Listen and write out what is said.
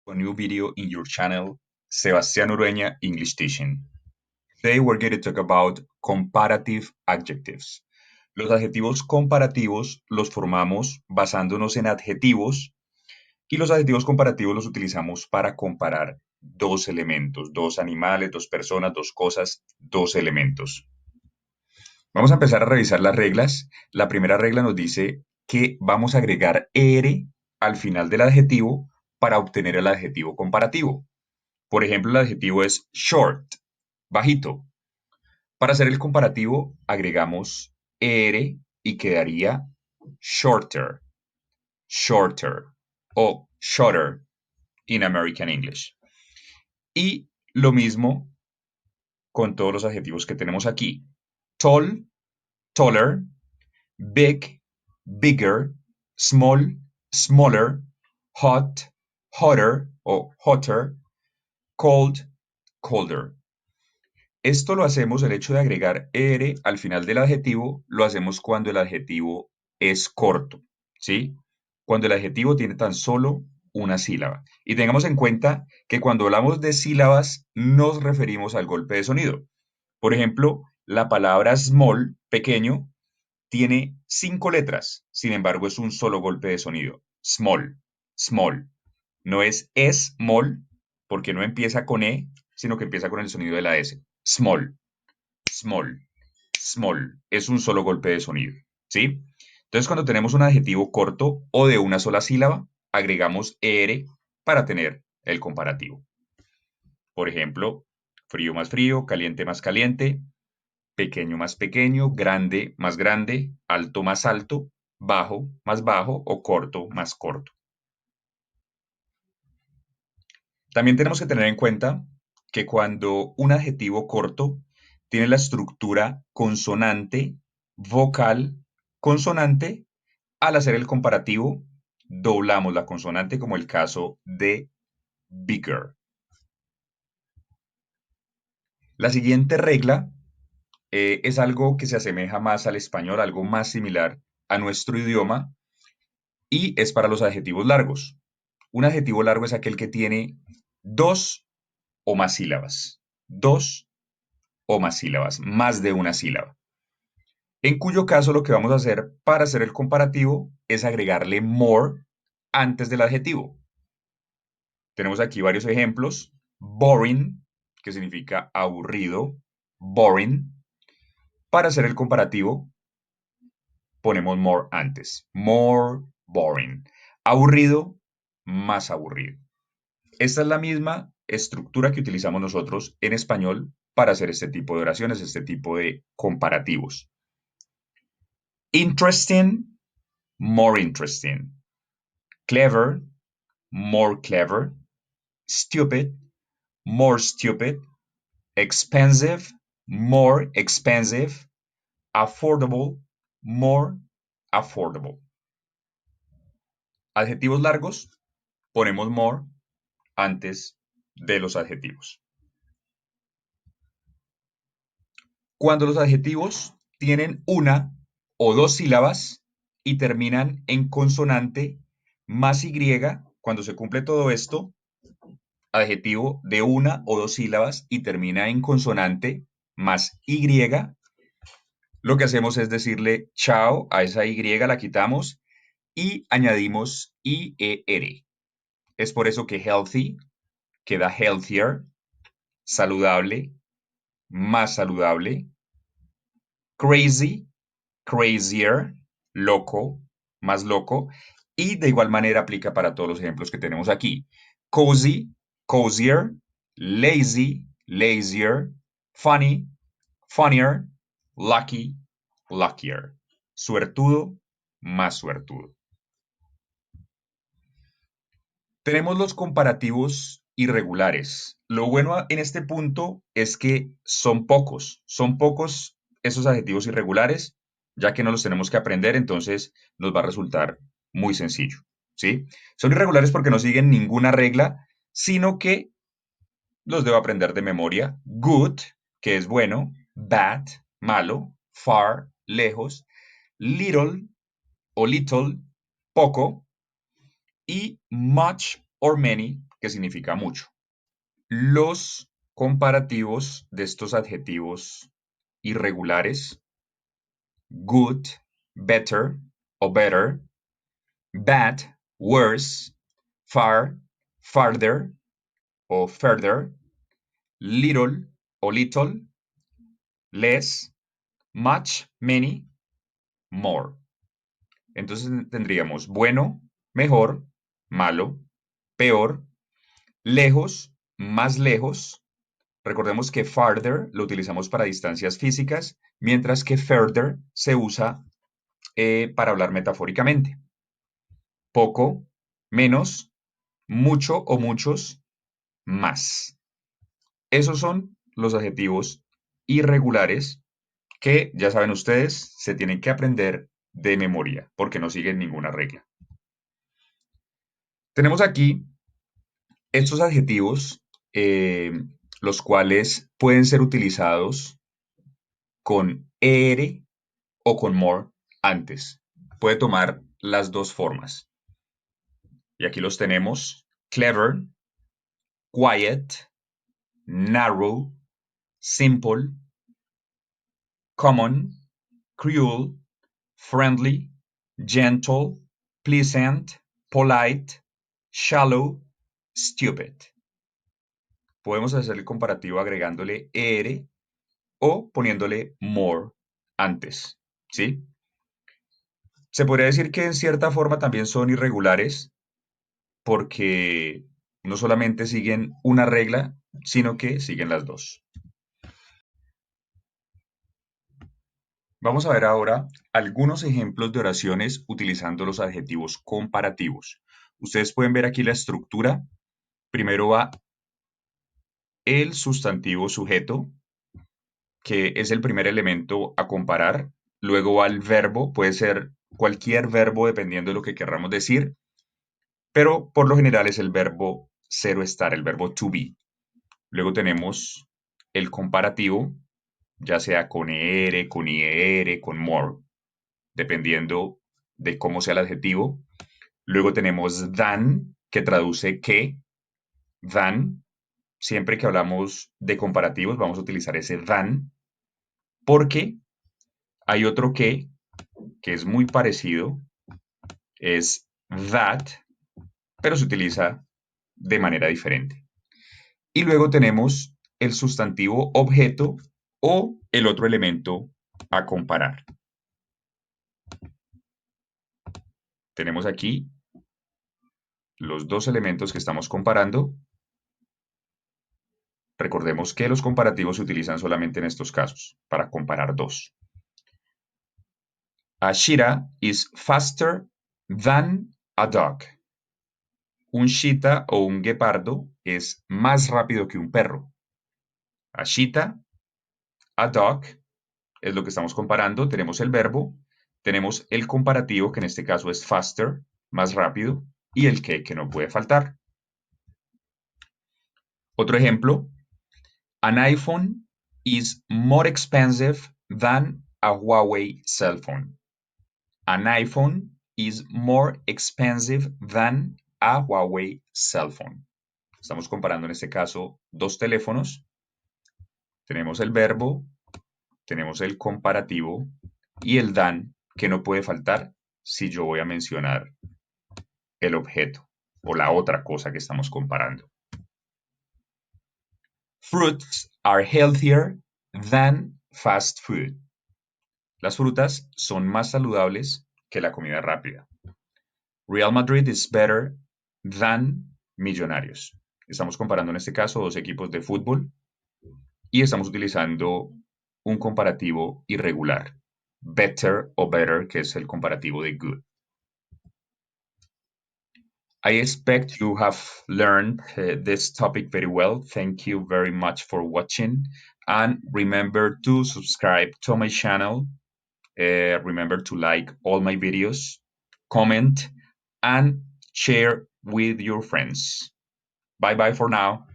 A new video in your channel, Sebastián Ureña English Teaching. Today we're going to talk about comparative adjectives. Los adjetivos comparativos los formamos basándonos en adjetivos y los adjetivos comparativos los utilizamos para comparar dos elementos, dos animales, dos personas, dos cosas, dos elementos. Vamos a empezar a revisar las reglas. La primera regla nos dice que vamos a agregar er al final del adjetivo para obtener el adjetivo comparativo. Por ejemplo, el adjetivo es short, bajito. Para hacer el comparativo, agregamos er y quedaría shorter, shorter o shorter in American English. Y lo mismo con todos los adjetivos que tenemos aquí. Tall, taller, big, bigger, small, smaller, hot, hotter o hotter, cold, colder. Esto lo hacemos, el hecho de agregar er al final del adjetivo, lo hacemos cuando el adjetivo es corto, ¿sí? Cuando el adjetivo tiene tan solo una sílaba. Y tengamos en cuenta que cuando hablamos de sílabas nos referimos al golpe de sonido. Por ejemplo, la palabra small, pequeño, tiene 5 letras, sin embargo es un solo golpe de sonido. Small, small. No es small, porque no empieza con E, sino que empieza con el sonido de la S. Small, small, small. Es un solo golpe de sonido, ¿sí? Entonces cuando tenemos un adjetivo corto o de una sola sílaba, agregamos er para tener el comparativo. Por ejemplo, frío más frío, caliente más caliente, pequeño más pequeño, grande más grande, alto más alto, bajo más bajo o corto más corto. También tenemos que tener en cuenta que cuando un adjetivo corto tiene la estructura consonante, vocal, consonante, al hacer el comparativo, doblamos la consonante como el caso de bigger. La siguiente regla es algo que se asemeja más al español, algo más similar a nuestro idioma, y es para los adjetivos largos. Un adjetivo largo es aquel que tiene dos o más sílabas. Dos o más sílabas, más de una sílaba. En cuyo caso lo que vamos a hacer para hacer el comparativo es agregarle more antes del adjetivo. Tenemos aquí varios ejemplos. Boring, que significa aburrido. Boring. Para hacer el comparativo, ponemos more antes. More boring. Aburrido, más aburrido. Esta es la misma estructura que utilizamos nosotros en español para hacer este tipo de oraciones, este tipo de comparativos. Interesting, more interesting. Clever, more clever. Stupid, more stupid. Expensive, more expensive. Affordable, more affordable. Adjetivos largos, ponemos more antes de los adjetivos. Cuando los adjetivos tienen una o dos sílabas y terminan en consonante más Y, cuando se cumple todo esto, adjetivo de una o dos sílabas y termina en consonante más Y, lo que hacemos es decirle chao a esa Y, la quitamos y añadimos IER. Es por eso que healthy queda healthier, saludable, más saludable, crazy, crazier, loco, más loco, y de igual manera aplica para todos los ejemplos que tenemos aquí. Cozy, cozier, lazy, lazier, funny, funnier, lucky, luckier. Suertudo, más suertudo. Tenemos los comparativos irregulares. Lo bueno en este punto es que son pocos esos adjetivos irregulares, ya que no los tenemos que aprender, entonces nos va a resultar muy sencillo, ¿sí? Son irregulares porque no siguen ninguna regla, sino que los debo aprender de memoria. Good, que es bueno, bad, malo, far, lejos, little o little, poco, y much or many, que significa mucho. Los comparativos de estos adjetivos irregulares, good, better o better, bad, worse, far, farther o further, little o little, less, much, many, more. Entonces tendríamos bueno, mejor, malo, peor, lejos, más lejos. Recordemos que farther lo utilizamos para distancias físicas, mientras que further se usa para hablar metafóricamente. Poco, menos, mucho o muchos, más. Esos son los adjetivos irregulares que, ya saben ustedes, se tienen que aprender de memoria porque no siguen ninguna regla. Tenemos aquí estos adjetivos, los cuales pueden ser utilizados con er o con more antes. Puede tomar las dos formas. Y aquí los tenemos: clever, quiet, narrow, simple, common, cruel, friendly, gentle, pleasant, polite, shallow, stupid. Podemos hacer el comparativo agregándole er o poniéndole more antes, ¿sí? Se podría decir que en cierta forma también son irregulares porque no solamente siguen una regla, sino que siguen las dos. Vamos a ver ahora algunos ejemplos de oraciones utilizando los adjetivos comparativos. Ustedes pueden ver aquí la estructura. Primero va el sustantivo sujeto, que es el primer elemento a comparar. Luego va el verbo, puede ser cualquier verbo dependiendo de lo que querramos decir, pero por lo general es el verbo ser o estar, el verbo to be. Luego tenemos el comparativo, ya sea con er, con ier, con more, dependiendo de cómo sea el adjetivo. Luego tenemos than, que traduce que. Than, siempre que hablamos de comparativos vamos a utilizar ese than, porque hay otro que es muy parecido, es that, pero se utiliza de manera diferente. Y luego tenemos el sustantivo objeto o el otro elemento a comparar. Tenemos aquí los dos elementos que estamos comparando. Recordemos que los comparativos se utilizan solamente en estos casos, para comparar dos. A cheetah is faster than a dog. Un cheetah o un guepardo es más rápido que un perro. A cheetah, a dog, es lo que estamos comparando. Tenemos el verbo, tenemos el comparativo, que en este caso es faster, más rápido, y el que no puede faltar. Otro ejemplo: an iPhone is more expensive than a Huawei cell phone. An iPhone is more expensive than a Huawei cell phone. Estamos comparando en este caso dos teléfonos. Tenemos el verbo, tenemos el comparativo y el than, que no puede faltar si yo voy a mencionar el objeto o la otra cosa que estamos comparando. Fruits are healthier than fast food. Las frutas son más saludables que la comida rápida. Real Madrid is better than Millonarios. Estamos comparando en este caso dos equipos de fútbol y estamos utilizando un comparativo irregular. Better o better, que es el comparativo de good. I expect you have learned this topic very well. Thank you very much for watching, and remember to subscribe to my channel. Remember to like all my videos, comment, and share with your friends. Bye bye for now.